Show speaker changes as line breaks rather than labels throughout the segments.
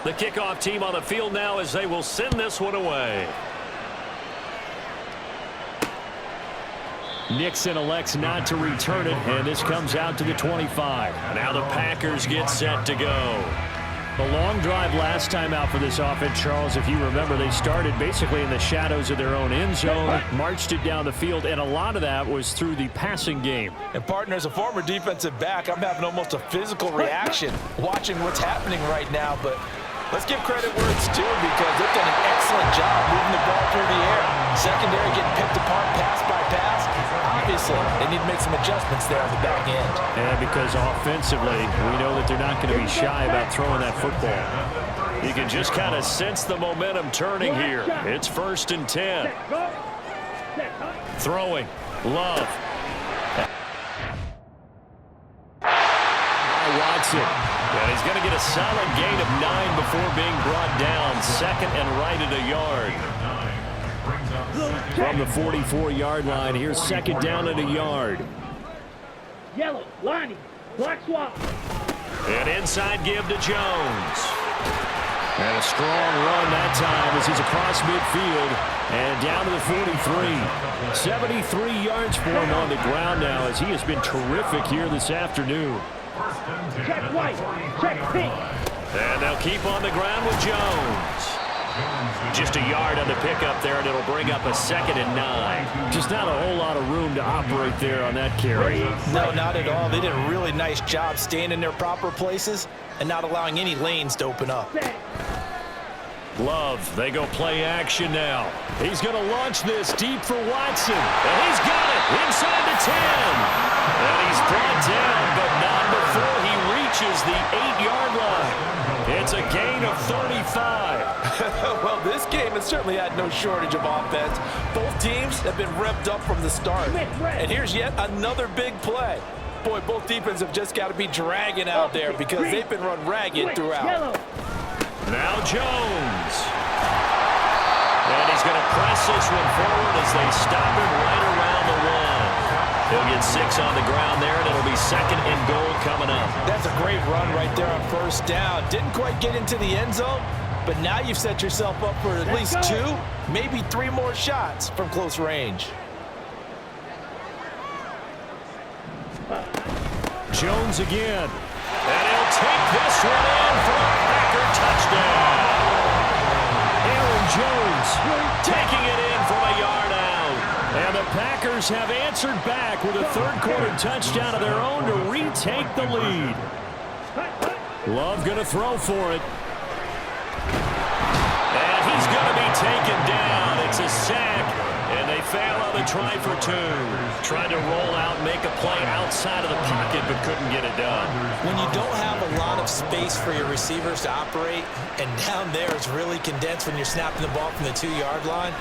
The kickoff team on the field now as they will send this one away. Nixon elects not to return it, and this comes out to the 25. Now the Packers get set to go. The long drive last time out for this offense, Charles, if you remember, they started basically in the shadows of their own end zone, marched it down the field, and a lot of that was through the passing game.
And partner, as a former defensive back, I'm having almost a physical reaction watching what's happening right now, but let's give credit where it's due because they've done an excellent job moving the ball through the air. Secondary getting picked apart pass by pass. Obviously, they need to make some adjustments there on the back end.
Yeah, because offensively, we know that they're not going to be shy about throwing that football. You can just kind of sense the momentum turning here. It's 1st and 10. Throwing. Love. Watson. And he's going to get a solid gain of 9 before being brought down. 2nd and right at a yard. From the 44-yard line, here's 2nd down at a yard.
Yellow, lining, black swap.
And inside give to Jones. And a strong run that time as he's across midfield and down to the 43. 73 yards for him on the ground now as he has been terrific here this afternoon.
Check white, check pink.
And they'll keep on the ground with Jones. Just a yard on the pickup there, and it'll bring up a 2nd and 9. Just not a whole lot of room to operate there on that carry.
No, not at all. They did a really nice job staying in their proper places and not allowing any lanes to open up.
Love, they go play action now. He's going to launch this deep for Watson. And he's got it inside the 10. And he's brought down, but not before he reaches the 8-yard line. It's a gain of 35.
Well, this game has certainly had no shortage of offense. Both teams have been revved up from the start. And here's yet another big play. Boy, both defenses have just got to be dragging out there because they've been run ragged throughout.
Now Jones. And he's going to press this one forward as they stop him right around the 1. He'll get 6 on the ground there, and it'll be 2nd and goal coming up.
That's a great run right there on 1st down. Didn't quite get into the end zone, but now you've set yourself up for at least 2, maybe 3 more shots from close range.
Jones again. And he'll take this one in for a Packer touchdown. Aaron Jones taking it in from a yard out. And the Packers have answered back with a 3rd-quarter touchdown of their own to retake the lead. Love going to throw for it. And he's going to be taken down. It's a sack. And they fail on the try for 2. Tried to roll out, make a play outside of the pocket, but couldn't get it done.
When you don't have a lot of space for your receivers to operate, and down there it's really condensed when you're snapping the ball from the 2-yard line,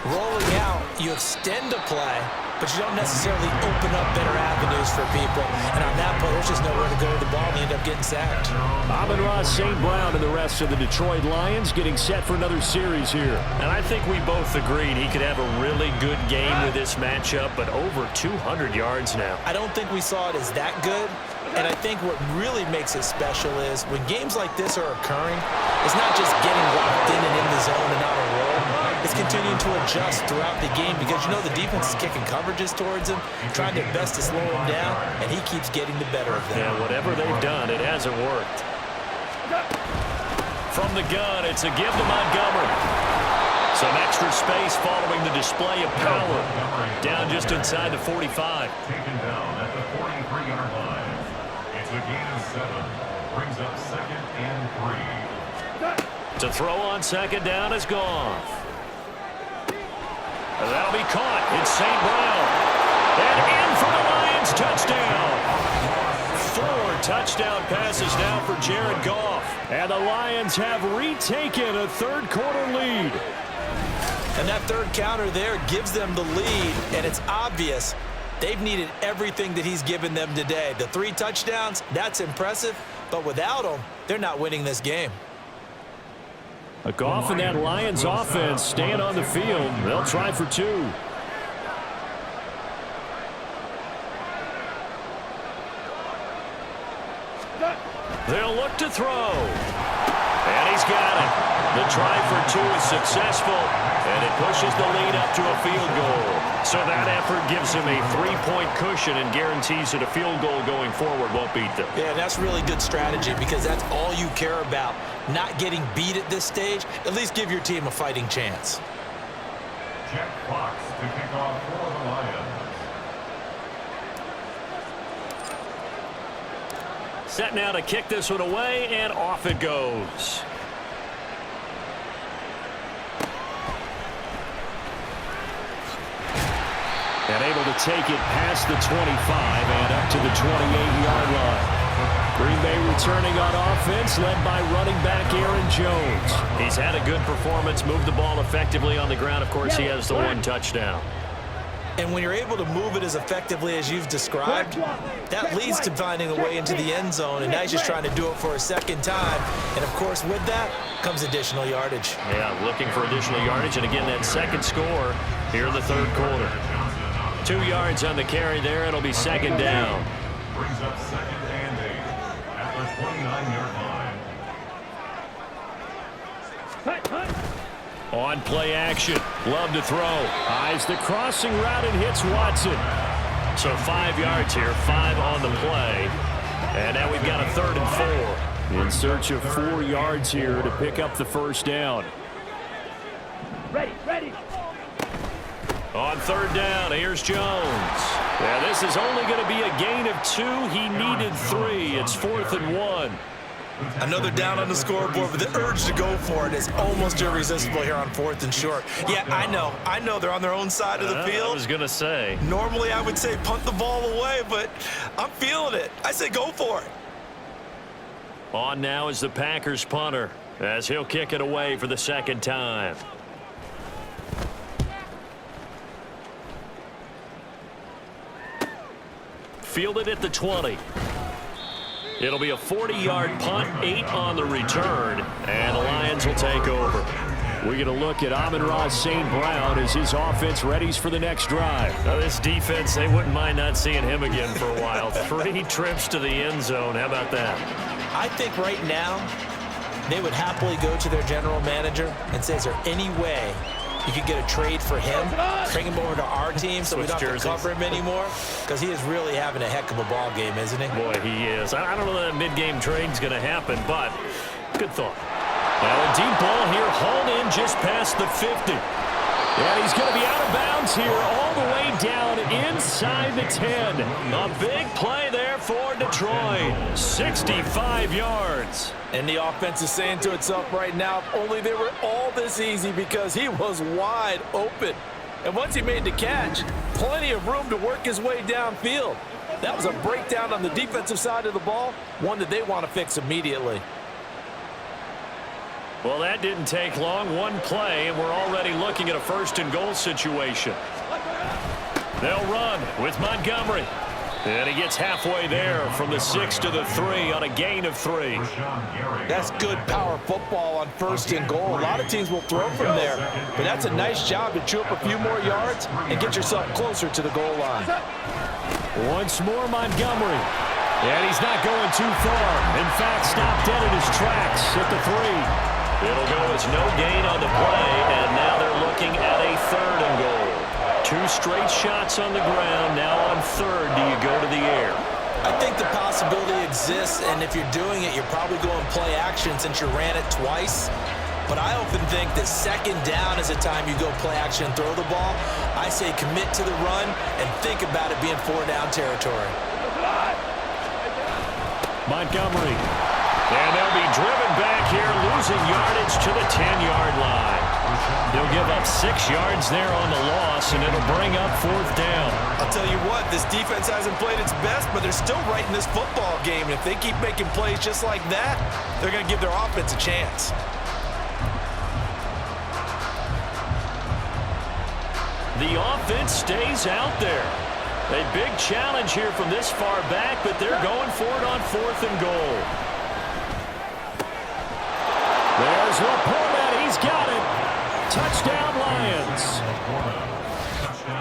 rolling out, you extend a play, but you don't necessarily open up better avenues for people. And on that play, there's just nowhere to go with the ball, and they end up getting sacked.
Amon-Ra St. Brown and the rest of the Detroit Lions getting set for another series here. And I think we both agreed he could have a really good game with this matchup, but over 200 yards now.
I don't think we saw it as that good. And I think what really makes it special is when games like this are occurring, it's not just getting locked in and in the zone and on a roll. It's continuing to adjust throughout the game because you know the defense is kicking coverages towards him, trying their best to slow him down, and he keeps getting the better of them.
Yeah, whatever they've done, it hasn't worked. From the gun, it's a give to Montgomery. Some extra space following the display of power. Down just inside the 45.
Taken down at the 43-yard line. It's a gain of 7. Brings up 2nd and 3.
To throw on 2nd down is Goff. That'll be caught. It's St. Brown. And in for the Lions touchdown. 4 touchdown passes now for Jared Goff. And the Lions have retaken a 3rd-quarter lead.
And that 3rd counter there gives them the lead, and it's obvious they've needed everything that he's given them today. The 3 touchdowns, that's impressive, but without him, they're not winning this game.
Goff and that Lions offense staying on the field. They'll try for 2. They'll look to throw. And he's got it. The try for 2 is successful, and it pushes the lead up to a field goal. So that effort gives him a 3-point cushion and guarantees that a field goal going forward won't beat them.
Yeah, that's really good strategy because that's all you care about. Not getting beat at this stage. At least give your team a fighting chance.
Jack Fox to kick off for the Lions.
Set now to kick this one away, and off it goes. And able to take it past the 25 and up to the 28-yard line. Green Bay returning on offense, led by running back Aaron Jones. He's had a good performance, moved the ball effectively on the ground. Of course, he has the 1 touchdown.
And when you're able to move it as effectively as you've described, that leads to finding a way into the end zone, and now he's just trying to do it for a second time. And, of course, with that comes additional yardage.
Yeah, looking for additional yardage, and again, that second score here in the third quarter. 2 yards on the carry there. It'll be second down.
Brings up 2nd and 8 at the 29-yard line.
On play action. Love to throw. Eyes the crossing route and hits Watson. So 5 yards here, 5 on the play. And now we've got a 3rd and 4. In search of 4 yards here to pick up the first down.
Ready, ready.
On 3rd down, here's Jones. Yeah, this is only going to be a gain of 2. He needed 3. It's 4th and 1.
Another down on the scoreboard, but the urge to go for it is almost irresistible here on 4th and short. Yeah, I know they're on their own side of the field.
I was going to say.
Normally I would say punt the ball away, but I'm feeling it. I say go for it.
On now is the Packers punter as he'll kick it away for the 2nd time. Fielded at the 20. It'll be a 40-yard punt, 8 on the return, and the Lions will take over. We're going to look at Amon-Ra St. Brown as his offense readies for the next drive. Now, this defense, they wouldn't mind not seeing him again for a while. 3 trips to the end zone. How about that?
I think right now they would happily go to their general manager and say, is there any way you could get a trade for him, bring him over to our team so we don't have to cover him anymore? Because he is really having a heck of a ball game, isn't he?
Boy, he is. I don't know that mid-game trade's going to happen, but good thought. Now a deep ball here, hauled in just past the 50. And he's going to be out of bounds here all the way down inside the 10. A big play there for Detroit. 65 yards.
And the offense is saying to itself right now, if only they were all this easy, because he was wide open. And once he made the catch, plenty of room to work his way downfield. That was a breakdown on the defensive side of the ball, one that they want to fix immediately.
Well, that didn't take long. 1 play, and we're already looking at a 1st and goal situation. They'll run with Montgomery. And he gets halfway there from the 6 to the 3 on a gain of 3.
That's good power football on 1st and goal. A lot of teams will throw from there, but that's a nice job to chew up a few more yards and get yourself closer to the goal line.
Once more, Montgomery. And he's not going too far. In fact, stopped dead in his tracks at the 3. It'll go as no gain on the play, and now they're looking at a 3rd and goal. 2 straight shots on the ground. Now on 3rd, do you go to the air?
I think the possibility exists, and if you're doing it, you're probably going play action since you ran it twice. But I often think that 2nd down is a time you go play action and throw the ball. I say commit to the run and think about it being 4-down territory.
Montgomery. And they'll be driven back here, losing yardage to the 10-yard line. They'll give up 6 yards there on the loss, and it'll bring up 4th down.
I'll tell you what, this defense hasn't played its best, but they're still right in this football game. And if they keep making plays just like that, they're going to give their offense a chance.
The offense stays out there. A big challenge here from this far back, but they're going for it on 4th and goal. There's Laporta. He's got it. Touchdown, Lions.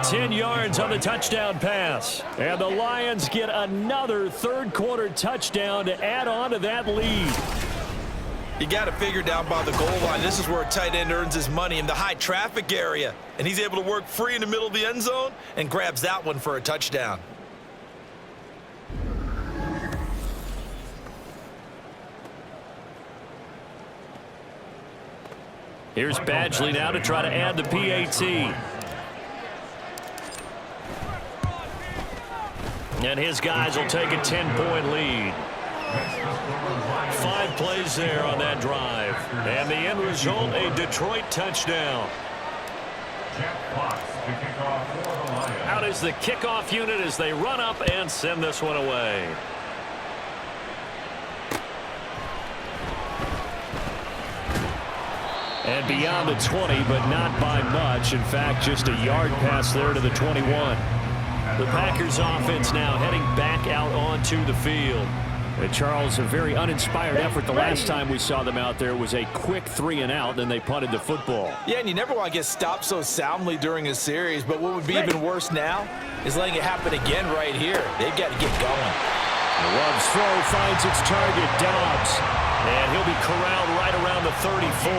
10 yards on the touchdown pass. And the Lions get another third-quarter touchdown to add on to that lead.
You got to figure down by the goal line. This is where a tight end earns his money, in the high traffic area. And he's able to work free in the middle of the end zone and grabs that one for a touchdown.
Here's Badgley now to try to add the PAT. And his guys will take a 10-point lead. 5 plays there on that drive. And the end result, a Detroit touchdown. Out is the kickoff unit as they run up and send this one away. And beyond the 20, but not by much. In fact, just a yard pass there to the 21. The Packers offense now heading back out onto the field. And Charles, a very uninspired effort the last time we saw them out there was a quick 3-and-out, then they punted the football.
Yeah, and you never want to get stopped so soundly during a series, but what would be even worse now is letting it happen again right here. They've got to get going.
Love's throw finds its target, Dobbs. And he'll be corralled right around the 34.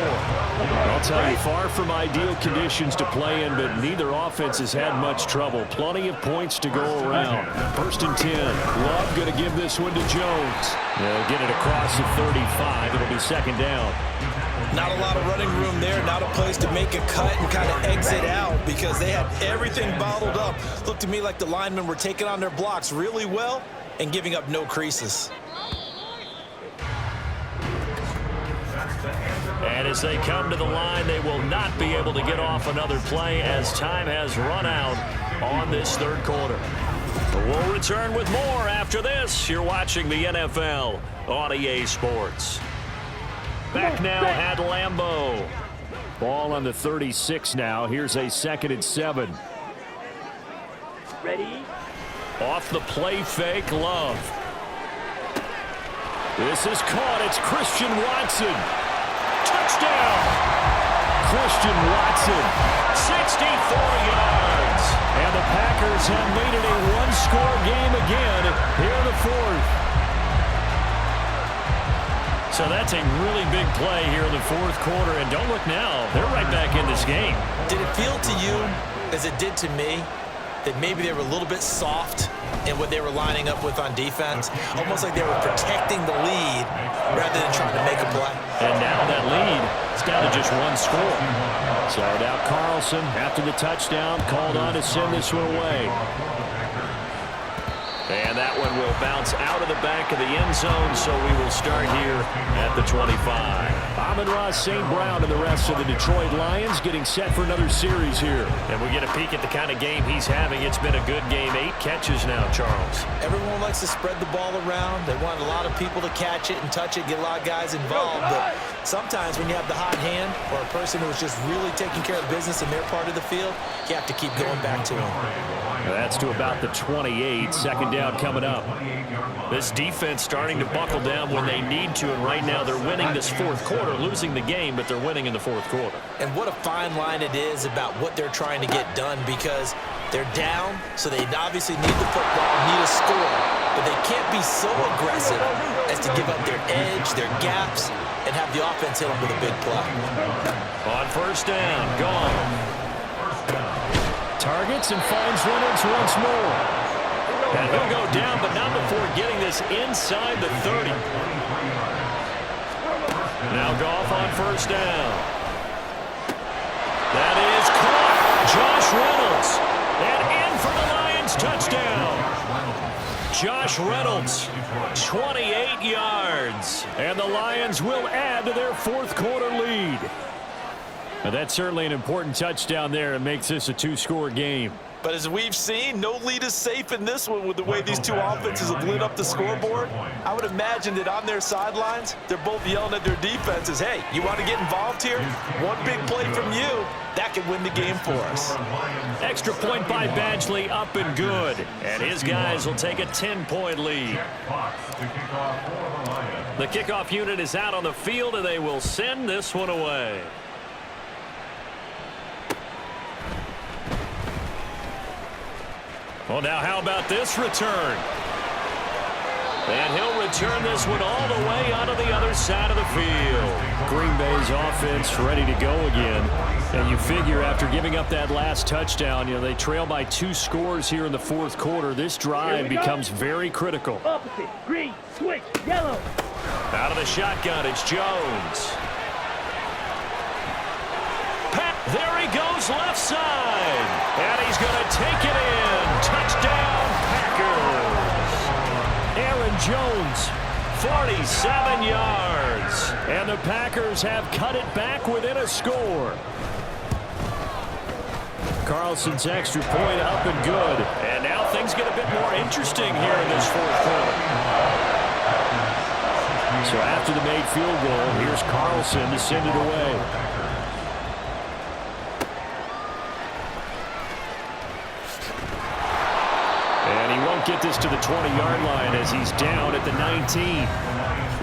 I'll tell you, far from ideal conditions to play in, but neither offense has had much trouble. Plenty of points to go around. 1st and 10. Love going to give this one to Jones. They'll get it across the 35. It'll be 2nd down.
Not a lot of running room there, not a place to make a cut and kind of exit out because they had everything bottled up. Looked to me like the linemen were taking on their blocks really well and giving up no creases.
And as they come to the line, they will not be able to get off another play as time has run out on this 3rd quarter. We'll return with more after this. You're watching the NFL on EA Sports. Back now at Lambeau. Ball on the 36 now. Here's a 2nd and 7.
Ready?
Off the play fake, Love. This is caught. It's Christian Watson. Touchdown! Christian Watson, 64 yards. And the Packers have made it a one-score game again here in the 4th. So that's a really big play here in the 4th quarter. And don't look now, they're right back in this game.
Did it feel to you, as it did to me, that maybe they were a little bit soft in what they were lining up with on defense? Almost like they were protecting the lead rather than trying to make a play.
And now that lead, it's down to just one score. So now Carlson, after the touchdown, called on to send this one away. And that one will bounce out of the back of the end zone, so we will start here at the 25. Amon-Ra St. Brown and the rest of the Detroit Lions getting set for another series here. And we get a peek at the kind of game he's having. It's been a good game. 8 catches now, Charles.
Everyone likes to spread the ball around. They want a lot of people to catch it and touch it, get a lot of guys involved. But sometimes when you have the hot hand or a person who's just really taking care of business in their part of the field, you have to keep going back to them.
That's to about the 28. 2nd down coming up. This defense starting to buckle down when they need to, and right now they're winning this 4th quarter, losing the game, but they're winning in the 4th quarter.
And what a fine line it is about what they're trying to get done, because they're down, so they obviously need the football, need a score, but they can't be so aggressive as to give up their edge, their gaps, and have the offense hit them with a big play.
On 1st down, Goff. Targets and finds Reynolds once more. And he'll go down, but not before getting this inside the 30. Now Goff on 1st down. That is caught. Josh Reynolds. And in for the Lions, touchdown. Josh Reynolds, 28 yards. And the Lions will add to their 4th quarter lead. Now that's certainly an important touchdown there. It makes this a 2-score game.
But as we've seen, no lead is safe in this one with the way these two offenses have lit up the scoreboard. I would imagine that on their sidelines, they're both yelling at their defenses, hey, you want to get involved here? One big play from you, that could win the game for us.
Extra point by Badgley, up and good. And his guys will take a 10-point lead. The kickoff unit is out on the field, and they will send this one away. Well, now how about this return? And he'll return this one all the way onto the other side of the field. Green Bay's offense ready to go again. And you figure after giving up that last touchdown, they trail by 2 scores here in the fourth quarter. This drive becomes very critical.
Opposite. Green. Switch. Yellow.
Out of the shotgun, it's Jones. There he goes left side. And he's going to take it in. Touchdown, Packers. Aaron Jones, 47 yards. And the Packers have cut it back within a score. Carlson's extra point up and good. And now things get a bit more interesting here in this fourth quarter. So after the made field goal, here's Carlson to send it away. Get this to the 20-yard line as he's down at the 19.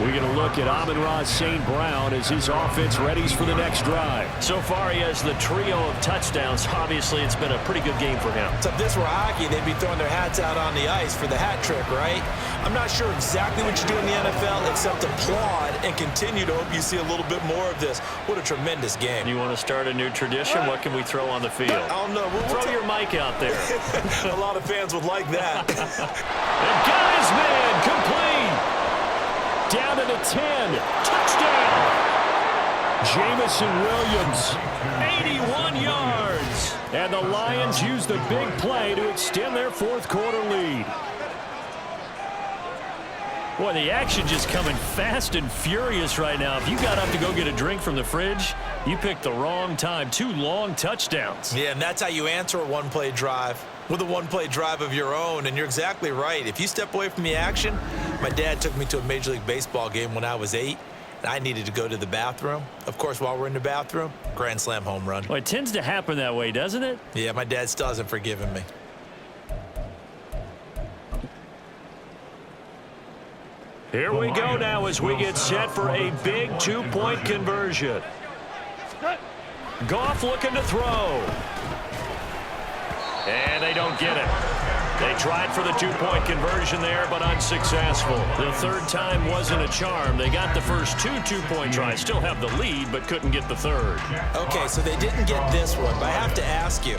We're going to look at Amon-Ra St. Brown as his offense readies for the next drive. So far, he has the trio of touchdowns. Obviously, it's been a pretty good game for him.
So if this were hockey, they'd be throwing their hats out on the ice for the hat trick, right? I'm not sure exactly what you do in the NFL except applaud and continue to hope you see a little bit more of this. What a tremendous game.
You want to start a new tradition? What can we throw on the field?
I don't know.
Throw your mic out there.
A lot of fans would like that.
And got his man complete. Down to the 10. Touchdown. Jamison Williams, 81 yards. And the Lions use the big play to extend their fourth quarter lead. Boy, the action just coming fast and furious right now. If you got up to go get a drink from the fridge, you picked the wrong time. 2 long touchdowns.
Yeah, and that's how you answer a one-play drive. With a one-play drive of your own, and you're exactly right. If you step away from the action, my dad took me to a Major League Baseball game when I was 8, and I needed to go to the bathroom. Of course, while we're in the bathroom, grand slam home run.
Well, it tends to happen that way, doesn't it?
Yeah, my dad still hasn't forgiven me.
Here we go now as we get set for a big 2-point conversion. Goff looking to throw. And they don't get it. They tried for the 2-point conversion there, but unsuccessful. The third time wasn't a charm. They got the first 2 2-point tries. Still have the lead, but couldn't get the third.
Okay, so they didn't get this one, but I have to ask you,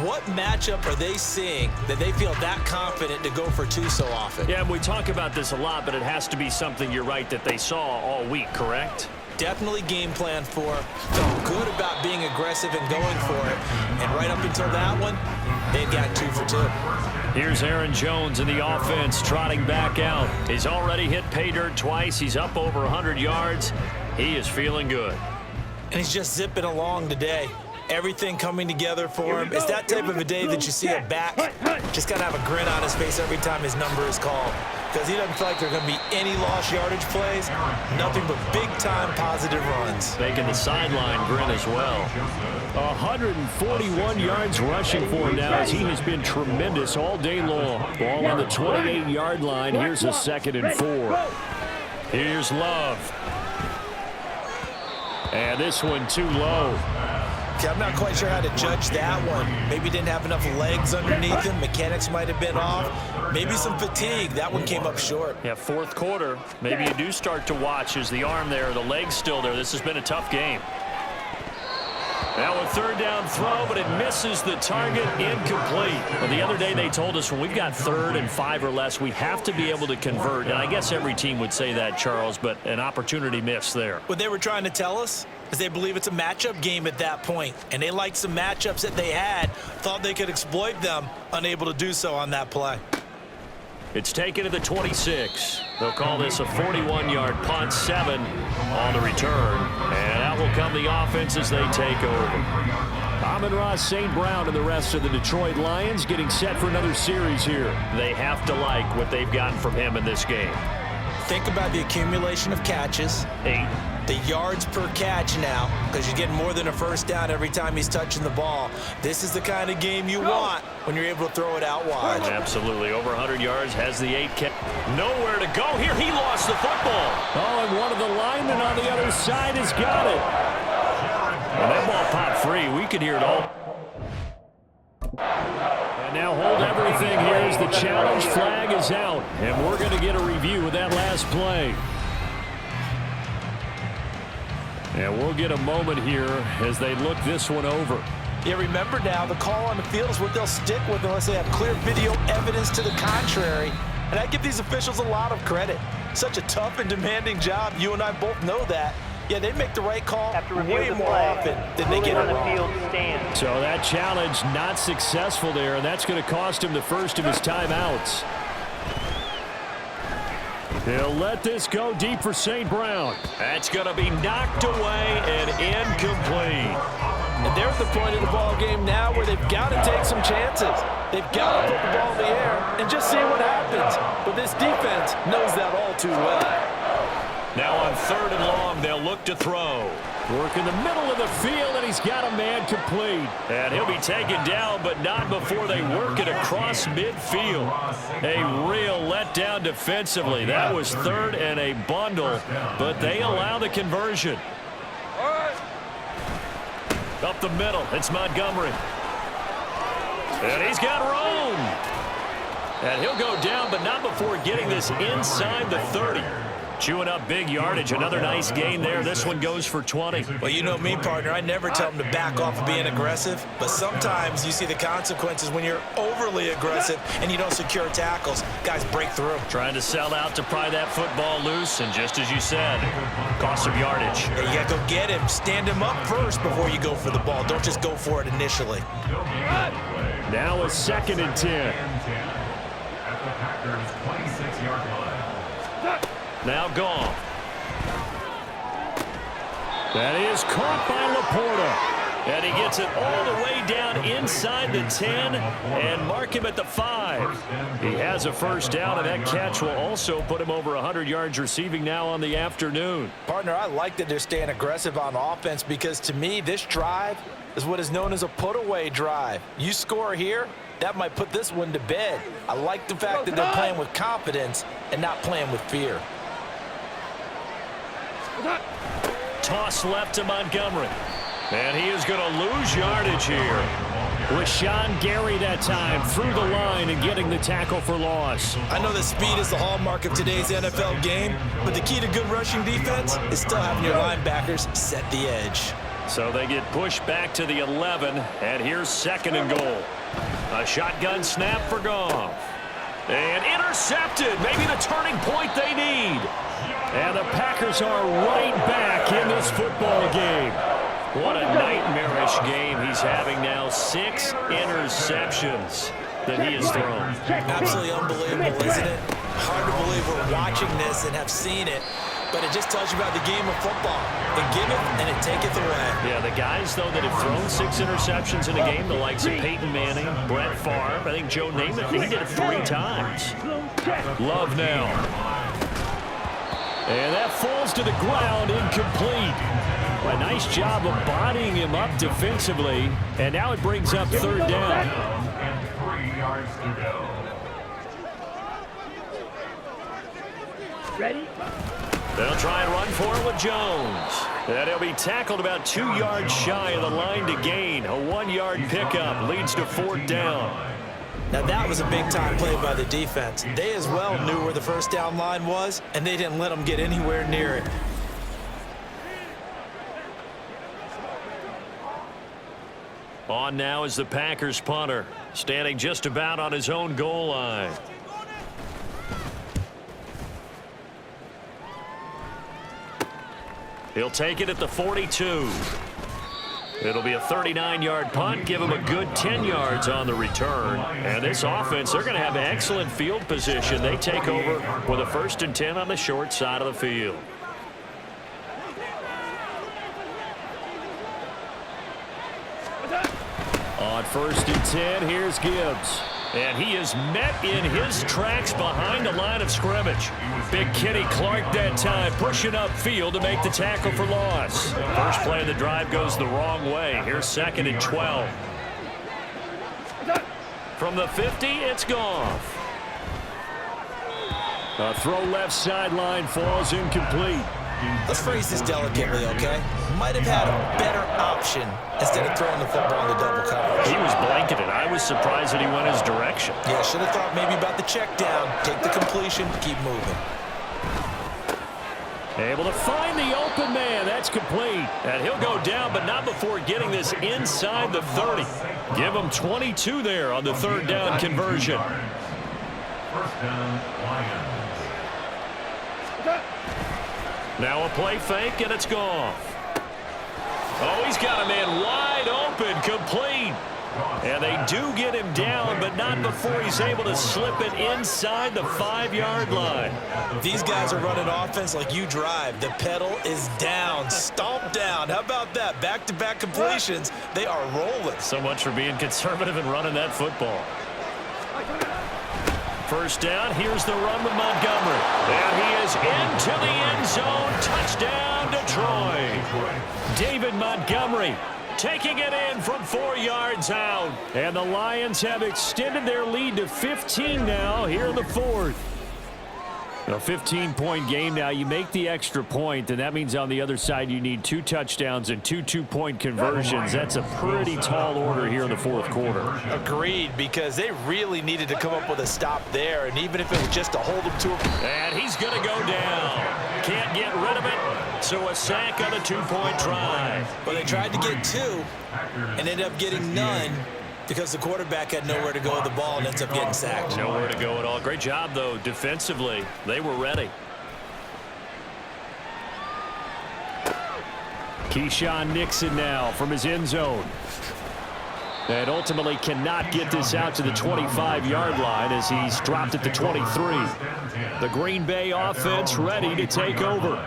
what matchup are they seeing that they feel that confident to go for 2 so often?
Yeah, we talk about this a lot, but it has to be something, you're right, that they saw all week, correct?
Definitely game planned for, felt good about being aggressive and going for it, and right up until that one, they've got 2 for 2.
Here's Aaron Jones in the offense trotting back out. He's already hit pay dirt twice. He's up over 100 yards. He is feeling good.
And he's just zipping along today. Everything coming together for him. It's that type of a day that you see a back just got to have a grin on his face every time his number is called. Because he doesn't feel like there are going to be any lost yardage plays. Nothing but big-time positive runs.
Making the sideline grin as well. 141 yards rushing for him now as he has been tremendous all day long. Ball on the 28-yard line. Here's a 2nd and 4. Here's Love. And this one too low.
Okay, I'm not quite sure how to judge that one. Maybe didn't have enough legs underneath him. Mechanics might have been off. Maybe some fatigue. That one came up short.
Yeah, fourth quarter. Maybe you do start to watch as the arm there, the leg's still there. This has been a tough game. Now a 3rd down throw, but it misses the target, incomplete. Well, the other day they told us when we've got 3rd and 5 or less, we have to be able to convert. And I guess every team would say that, Charles, but an opportunity missed there.
What they were trying to tell us is they believe it's a matchup game at that point, and they liked some matchups that they had, thought they could exploit them, unable to do so on that play.
It's taken to the 26. They'll call this a 41-yard punt, 7 on the return. And out will come the offense as they take over. Amon-Ra St. Brown and the rest of the Detroit Lions getting set for another series here. They have to like what they've gotten from him in this game.
Think about the accumulation of catches.
8.
The yards per catch now, because you're getting more than a first down every time he's touching the ball. This is the kind of game you want when you're able to throw it out wide.
Absolutely. Over 100 yards, has the 8 catch. Nowhere to go. Here he lost the football. Oh, and one of the linemen on the other side has got it. And that ball popped free. We could hear it all. And now hold everything here as the challenge flag is out. And we're going to get a review of that last play. And we'll get a moment here as they look this one over.
Yeah, remember now, the call on the field is what they'll stick with unless they have clear video evidence to the contrary. And I give these officials a lot of credit. Such a tough and demanding job. You and I both know that. Yeah, they make the right call way more often than they get it wrong.
So that challenge not successful there, and that's going to cost him the first of his timeouts. He'll let this go deep for St. Brown. That's going to be knocked away and incomplete.
And they're at the point of the ball game now where they've got to take some chances. They've got to put the ball in the air and just see what happens. But this defense knows that all too well.
Now on 3rd and long, they'll look to throw. Work in the middle of the field, and he's got a man complete. And he'll be taken down, but not before they work it across midfield. A real letdown defensively. That was 3rd and a bundle, but they allow the conversion. Up the middle, it's Montgomery. And he's got room. And he'll go down, but not before getting this inside the 30. Chewing up big yardage. Another nice gain there. This one goes for 20.
Well, you know me, partner. I never tell them to back off of being aggressive, but sometimes you see the consequences when you're overly aggressive and you don't secure tackles. Guys break through.
Trying to sell out to pry that football loose, and just as you said, cost some yardage.
Yeah, you got to go get him. Stand him up first before you go for the ball. Don't just go for it initially.
Now a 2nd and 10.
At the Packers' 26-yard line.
Now Goff. That is caught by Laporta. And he gets it all the way down inside the 10 and mark him at the 5. He has a first down, and that catch will also put him over 100 yards receiving now on the afternoon.
Partner, I like that they're staying aggressive on offense because to me, this drive is what is known as a put-away drive. You score here, that might put this one to bed. I like the fact that they're playing with confidence and not playing with fear.
Toss left to Montgomery. And he is going to lose yardage here. With Sean Gary that time through the line and getting the tackle for loss.
I know that speed is the hallmark of today's NFL game, but the key to good rushing defense is still having your linebackers set the edge.
So they get pushed back to the 11, and here's 2nd and goal. A shotgun snap for Goff. And intercepted. Maybe the turning point they need. And the Packers are right back in this football game. What a nightmarish game he's having now. 6 interceptions that he has thrown.
Absolutely unbelievable, isn't it? Hard to believe we're watching this and have seen it, but it just tells you about the game of football. They give it and it taketh away.
Yeah, the guys, though, that have thrown 6 interceptions in a game, the likes of Peyton Manning, Brett Favre, I think Joe Namath, he did it 3 times. Love now. And that falls to the ground, incomplete. A nice job of bodying him up defensively. And now it brings up 3rd down.
And 3 yards to go.
Ready?
They'll try and run for it with Jones. And he'll be tackled about 2 yards shy of the line to gain. A 1-yard pickup leads to 4th down.
Now that was a big-time play by the defense. They as well knew where the first down line was, and they didn't let them get anywhere near it.
On now is the Packers punter, standing just about on his own goal line. He'll take it at the 42. It'll be a 39-yard punt, give him a good 10 yards on the return. And this offense, they're going to have excellent field position. They take over with a 1st and 10 on the short side of the field. On 1st and 10, here's Gibbs. And he is met in his tracks behind the line of scrimmage. Big Kenny Clark that time pushing upfield to make the tackle for loss. First play of the drive goes the wrong way. Here's 2nd and 12. From the 50, it's Goff. A throw left sideline falls incomplete.
Let's phrase this delicately, okay? Might have had a better option instead of throwing the football into double coverage.
He was blanketed. I was surprised that he went his direction.
Yeah, should have thought maybe about the check down, take the completion, keep moving.
Able to find the open man. That's complete. And he'll go down, but not before getting this inside the 30. Give him 22 there on the third down conversion.
First down, Lions.
Now a play fake, and it's Goff. Oh, he's got a man wide open, complete. And they do get him down, but not before he's able to slip it inside the 5-yard line.
These guys are running offense like you drive. The pedal is down, stomp down. How about that? Back-to-back completions. They are rolling.
So much for being conservative and running that football. First down, here's the run with Montgomery. And he is into the end zone. Touchdown, Detroit. David Montgomery taking it in from 4 yards out. And the Lions have extended their lead to 15 now here in the fourth. A 15-point game now. You make the extra point, and that means on the other side you need 2 touchdowns and 2 two-point conversions. That's a pretty tall order here in the fourth quarter.
Agreed, because they really needed to come up with a stop there, and even if it was just to hold them to him.
And he's going to go down. Can't get rid of it, so a sack on a 2-point try.
Well, they tried to get 2 and ended up getting none because the quarterback had nowhere to go with the ball and ends up getting sacked.
Nowhere to go at all. Great job, though, defensively. They were ready. Keyshawn Nixon now from his end zone. And ultimately cannot get this out to the 25-yard line as he's dropped at the 23. The Green Bay offense ready to take over.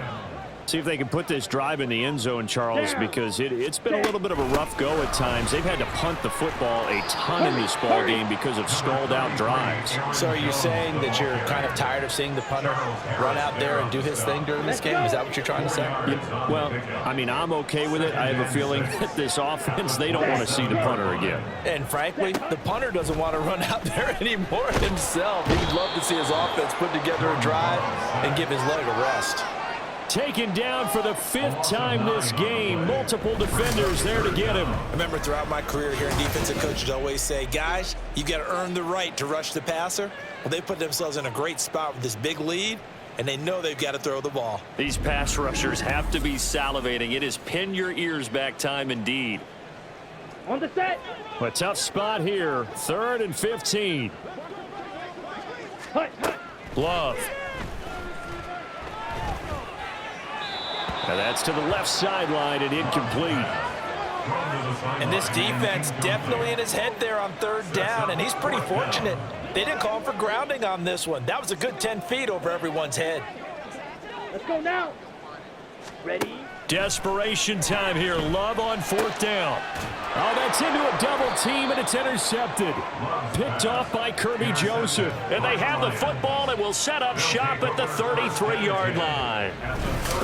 See if they can put this drive in the end zone, Charles, because it's been a little bit of a rough go at times. They've had to punt the football a ton in this ball game because of stalled-out drives.
So are you saying that you're kind of tired of seeing the punter run out there and do his thing during this game? Is that what you're trying to say?
Yeah, well, I mean, I'm okay with it. I have a feeling that this offense, they don't want to see the punter again.
And frankly, the punter doesn't want to run out there anymore himself. He'd love to see his offense put together a drive and give his leg a rest.
Taken down for the 5th time this game. Multiple defenders there to get him.
I remember throughout my career here in defensive coaches always say, guys, you got to earn the right to rush the passer. Well, they put themselves in a great spot with this big lead, and they know they've got to throw the ball.
These pass rushers have to be salivating. It is pin your ears back time indeed.
On the set.
A tough spot here. 3rd and 15.
Hut.
Love. And that's to the left sideline and incomplete.
And this defense definitely in his head there on 3rd down, and he's pretty fortunate. They didn't call him for grounding on this one. That was a good 10 feet over everyone's head.
Let's go now. Ready?
Desperation time here. Love on 4th down. Oh, that's into a double team, and it's intercepted. Picked off by Kirby Joseph. And they have the football and will set up shop at the 33-yard line.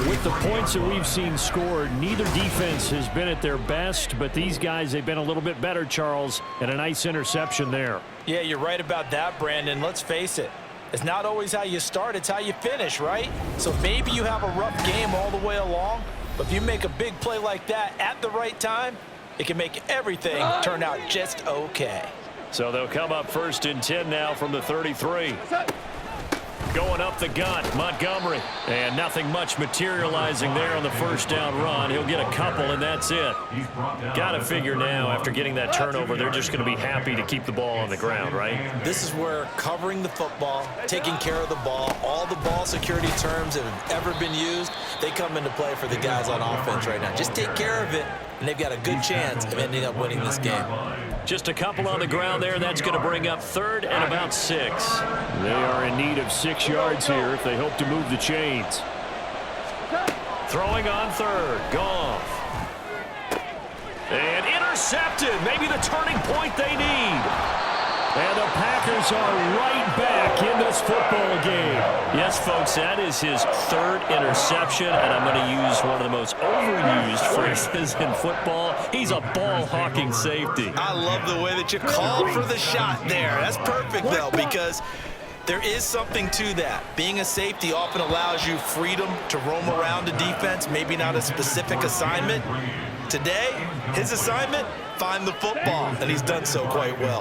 With the points that we've seen scored, neither defense has been at their best, but these guys, they've been a little bit better, Charles, and a nice interception there.
Yeah, you're right about that, Brandon. Let's face it. It's not always how you start, it's how you finish, right? So maybe you have a rough game all the way along, but if you make a big play like that at the right time, it can make everything turn out just okay.
So they'll come up 1st and 10 now from the 33. Going up the gut, Montgomery. And nothing much materializing there on the 1st down run. He'll get a couple, and that's it. Got to figure now, after getting that turnover, they're just going to be happy to keep the ball on the ground, right?
This is where covering the football, taking care of the ball, all the ball security terms that have ever been used, they come into play for the guys on offense right now. Just take care of it, and they've got a good chance of ending up winning this game.
Just a couple on the ground there. That's going to bring up 3rd and about 6. They are in need of 6 yards here if they hope to move the chains. Throwing on 3rd. Goff. And intercepted. Maybe the turning point they need. And the Packers are right back in this football game. Yes, folks, that is his 3rd interception, and I'm going to use one of the most overused phrases in football. He's a ball-hawking safety.
I love the way that you called for the shot there. That's perfect, though, because There is something to that. Being a safety often allows you freedom to roam around a defense, maybe not a specific assignment. Today, his assignment, find the football, and he's done so quite well.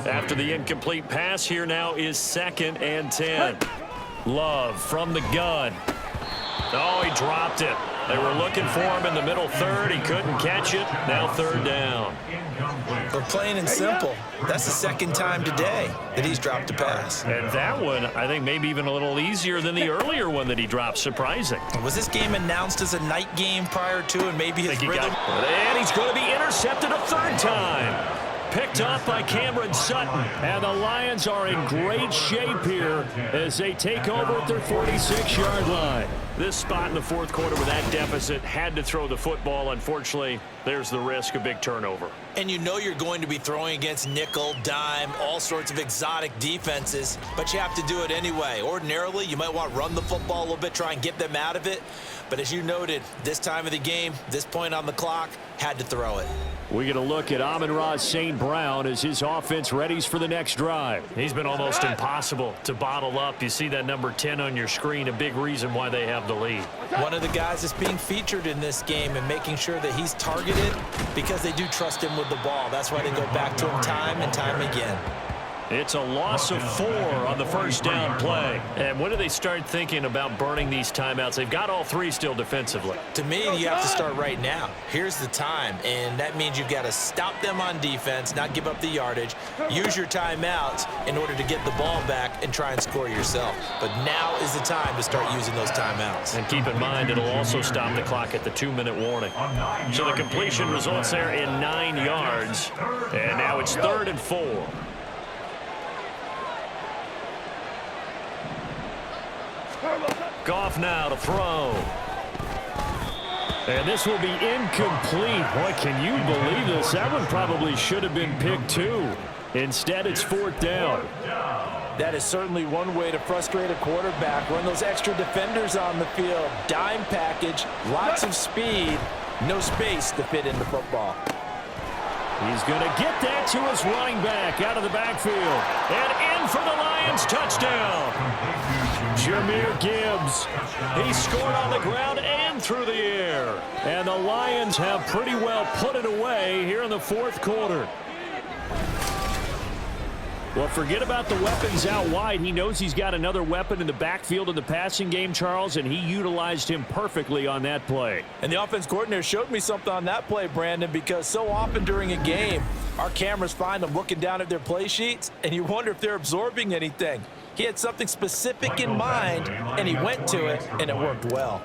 After the incomplete pass, here now is 2nd and 10. Love from the gun. Oh, he dropped it. They were looking for him in the middle third. He couldn't catch it. Now 3rd down.
For plain and simple, that's the 2nd time today that he's dropped a pass.
And that one, I think, maybe even a little easier than the earlier one that he dropped. Surprising.
Was this game announced as a night game prior to, and maybe his rhythm?
And he's going to be intercepted a 3rd time. Picked off by Cameron Sutton. And the Lions are in great shape here as they take over at their 46-yard line. This spot in the 4th quarter with that deficit, had to throw the football. Unfortunately, there's the risk of big turnover.
And you know you're going to be throwing against nickel, dime, all sorts of exotic defenses, but you have to do it anyway. Ordinarily, you might want to run the football a little bit, try and get them out of it. But as you noted, this time of the game, this point on the clock, had to throw it.
We get a look at Amon-Ra St. Brown as his offense readies for the next drive. He's been almost impossible to bottle up. You see that number 10 on your screen, a big reason why they have the lead.
One of the guys that's being featured in this game and making sure that he's targeted because they do trust him with the ball. That's why they go back to him time and time again.
It's a loss of 4 on the 1st down play. And when do they start thinking about burning these timeouts? They've got all 3 still defensively.
To me, you have to start right now. Here's the time, and that means you've got to stop them on defense, not give up the yardage, use your timeouts in order to get the ball back and try and score yourself. But now is the time to start using those timeouts.
And keep in mind, it'll also stop the clock at the 2-minute warning. So the completion results there in 9 yards. And now it's 3rd and 4. Goff now to throw. And this will be incomplete. Boy, can you believe this? That one probably should have been picked too. Instead, it's 4th down.
That is certainly one way to frustrate a quarterback. Run those extra defenders on the field. Dime package, lots of speed, no space to fit in the football.
He's going to get that to his running back out of the backfield. And in for the Lions touchdown. Jahmyr Gibbs. He scored on the ground and through the air. And the Lions have pretty well put it away here in the 4th quarter. Well, forget about the weapons out wide. He knows he's got another weapon in the backfield in the passing game, Charles, and he utilized him perfectly on that play.
And the offense coordinator showed me something on that play, Brandon, because so often during a game, our cameras find them looking down at their play sheets, and you wonder if they're absorbing anything. He had something specific in mind, and he went to it, and it worked well.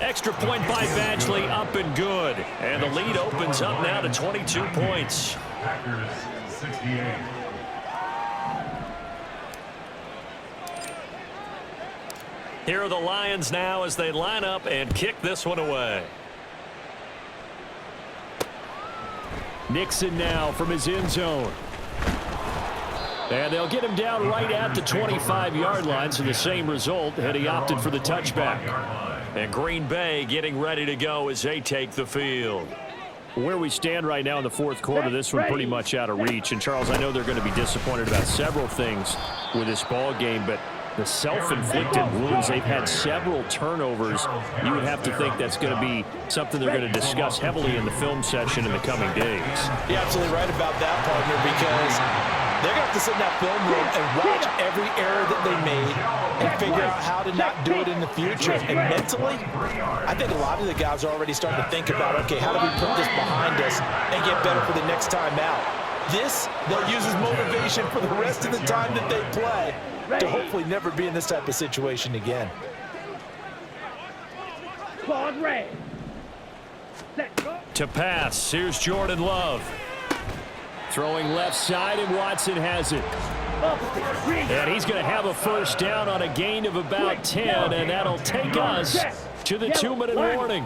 Extra point by Badgley, up and good. And the lead opens up now to 22 points.
Packers 68.
Here are the Lions now as they line up and kick this one away. Nixon now from his end zone. And they'll get him down right at the 25-yard line, so the same result had he opted for the touchback. And Green Bay getting ready to go as they take the field. Where we stand right now in the 4th quarter, this one pretty much out of reach. And, Charles, I know they're going to be disappointed about several things with this ball game, but the self-inflicted wounds, they've had several turnovers. You would have to think that's going to be something they're going to discuss heavily in the film session in the coming days.
You're absolutely right about that, partner, because they're going to have to sit in that film room and watch every error that they made and figure out how to not do it in the future. And mentally, I think a lot of the guys are already starting to think about, okay, how do we put this behind us and get better for the next time out? This, they'll use as motivation for the rest of the time that they play to hopefully never be in this type of situation again.
Claws red. Set, go.
To pass, here's Jordan Love. Throwing left side, and Watson has it. And he's going to have a 1st down on a gain of about 10, and that'll take us to the 2-minute warning.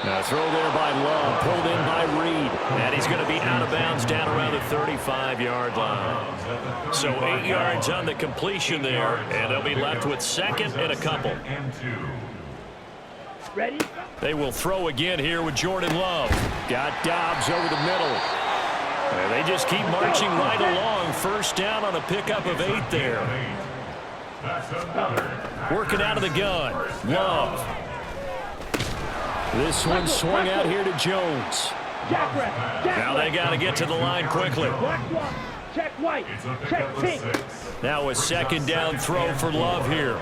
Now throw there by Love, pulled in by Reed, and he's going to be out of bounds down around the 35-yard line. So 8 yards on the completion there, and they'll be left with 2nd and a couple.
Ready?
They will throw again here with Jordan Love. Got Dobbs over the middle. And they just keep marching right along. First down on a pickup of 8 there. Working out of the gun. Love. This one swung out here to Jones. Now they got to get to the line quickly.
Check white. Check pink.
Now a second down throw for Love here.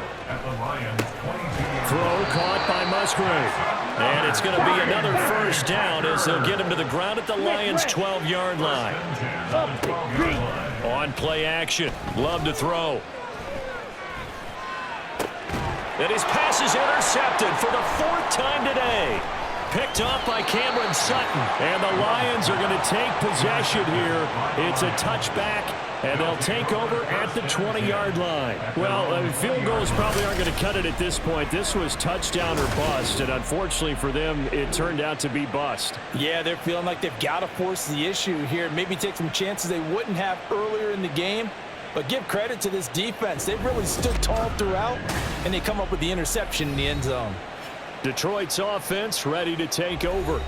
Throw caught by Musgrave. And it's going to be another first down as they'll get him to the ground at the Lions' 12-yard line. On play action. Love to throw. And his pass is intercepted for the 4th time today. Picked up by Cameron Sutton. And the Lions are going to take possession here. It's a touchback, and they'll take over at the 20-yard line. Well, field goals probably aren't going to cut it at this point. This was touchdown or bust, and unfortunately for them, it turned out to be bust.
Yeah, they're feeling like they've got to force the issue here and maybe take some chances they wouldn't have earlier in the game. But give credit to this defense. They've really stood tall throughout, and they come up with the interception in the end zone.
Detroit's offense ready to take over.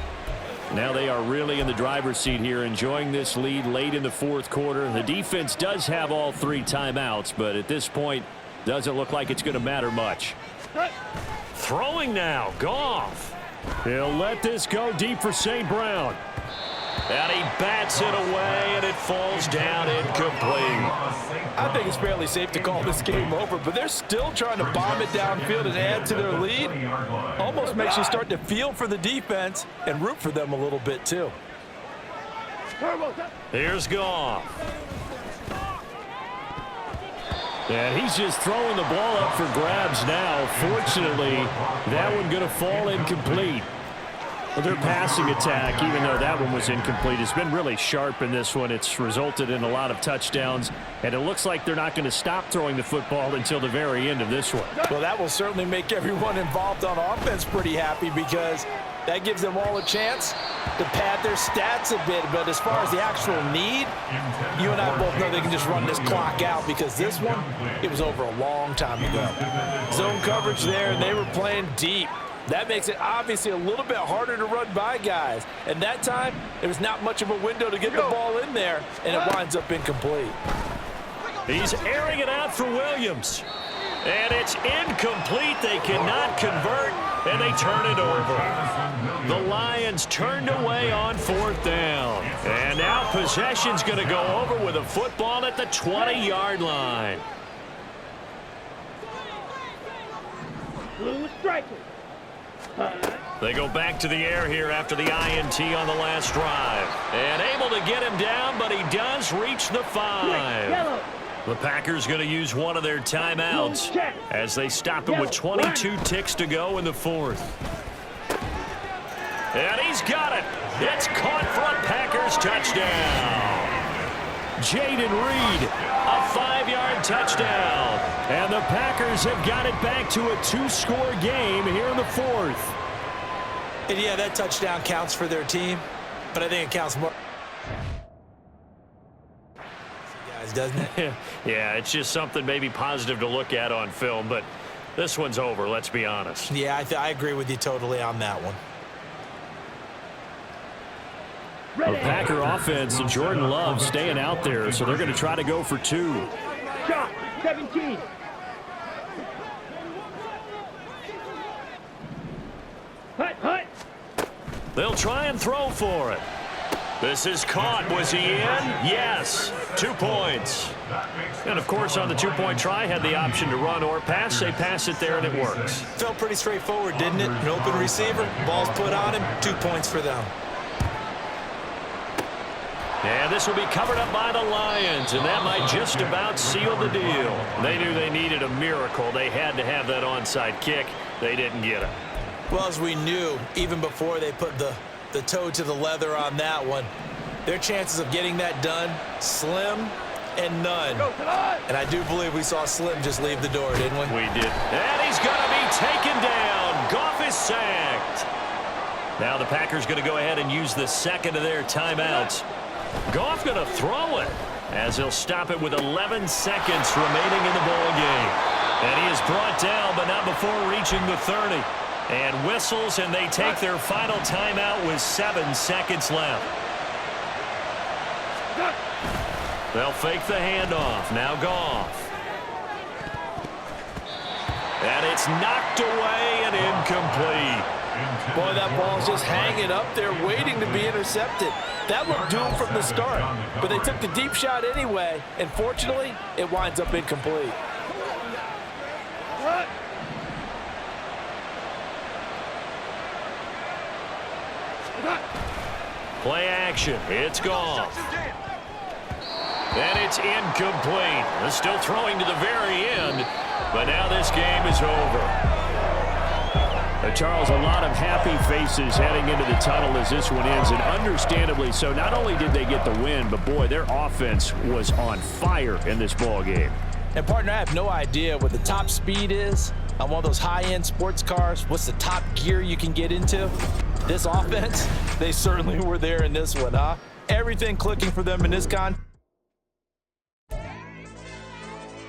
Now they are really in the driver's seat here, enjoying this lead late in the 4th quarter. The defense does have all 3 timeouts, but at this point, doesn't look like it's going to matter much. Throwing now, Goff. He'll let this go deep for St. Brown. And he bats it away, and it falls down incomplete.
I think it's fairly safe to call this game over, but they're still trying to bomb it downfield and add to their lead. Almost makes you start to feel for the defense and root for them a little bit, too.
Here's Goff. And he's just throwing the ball up for grabs now. Fortunately, that one going to fall incomplete. Well, their passing attack, even though that one was incomplete, has been really sharp in this one. It's resulted in a lot of touchdowns, and it looks like they're not going to stop throwing the football until the very end of this one.
Well, that will certainly make everyone involved on offense pretty happy because that gives them all a chance to pad their stats a bit. But as far as the actual need, you and I both know they can just run this clock out because this one, it was over a long time ago. Zone coverage there, and they were playing deep. That makes it obviously a little bit harder to run by guys. And that time, there was not much of a window to get the ball in there, and it winds up incomplete.
He's airing it out for Williams. And it's incomplete. They cannot convert, and they turn it over. The Lions turned away on 4th down. And now possession's going to go over with a football at the 20-yard line.
Blue striker.
They go back to the air here after the INT on the last drive. And able to get him down, but he does reach the 5. The Packers going to use one of their timeouts as they stop him with 22 ticks to go in the 4th. And he's got it. It's caught for a Packers touchdown. Jaden Reed, a 5-yard touchdown. And the Packers have got it back to a 2-score game here in the 4th.
And yeah, that touchdown counts for their team, but I think it counts more. Guys, doesn't it?
Yeah, it's just something maybe positive to look at on film, but this one's over, let's be honest.
Yeah, I agree with you totally on that one.
The Packer offense and Jordan Love staying out there, so they're going to try to go for 2.
Shot 17. Hut.
They'll try and throw for it. This is caught. Was he in? Yes. 2 points. And, of course, on the 2-point try, had the option to run or pass. They pass it there, and it works.
Felt pretty straightforward, didn't it? An open receiver, ball's put on him, 2 points for them.
And this will be covered up by the Lions, and that might just about seal the deal. They knew they needed a miracle. They had to have that onside kick. They didn't get it.
Well, as we knew, even before they put the toe to the leather on that one, their chances of getting that done, slim and none. And I do believe we saw Slim just leave the door, didn't we?
We did. And he's going to be taken down. Goff is sacked. Now the Packers going to go ahead and use the second of their timeouts. Goff going to throw it as he'll stop it with 11 seconds remaining in the ball game. And he is brought down, but not before reaching the 30. And whistles, and they take their final timeout with 7 seconds left. They'll fake the handoff. Now Goff. And it's knocked away and incomplete.
Boy, that ball's just hanging up there waiting to be intercepted. That looked doomed from the start, but they took the deep shot anyway, and fortunately, it winds up incomplete.
Play action. It's Goff. And it's incomplete. They're still throwing to the very end, but now this game is over. Charles, a lot of happy faces heading into the tunnel as this one ends, and understandably so. Not only did they get the win, but boy, their offense was on fire in this ball game.
And partner, I have no idea what the top speed is on one of those high-end sports cars. What's the top gear you can get into? This offense, they certainly were there in this one, huh? Everything clicking for them in this contest.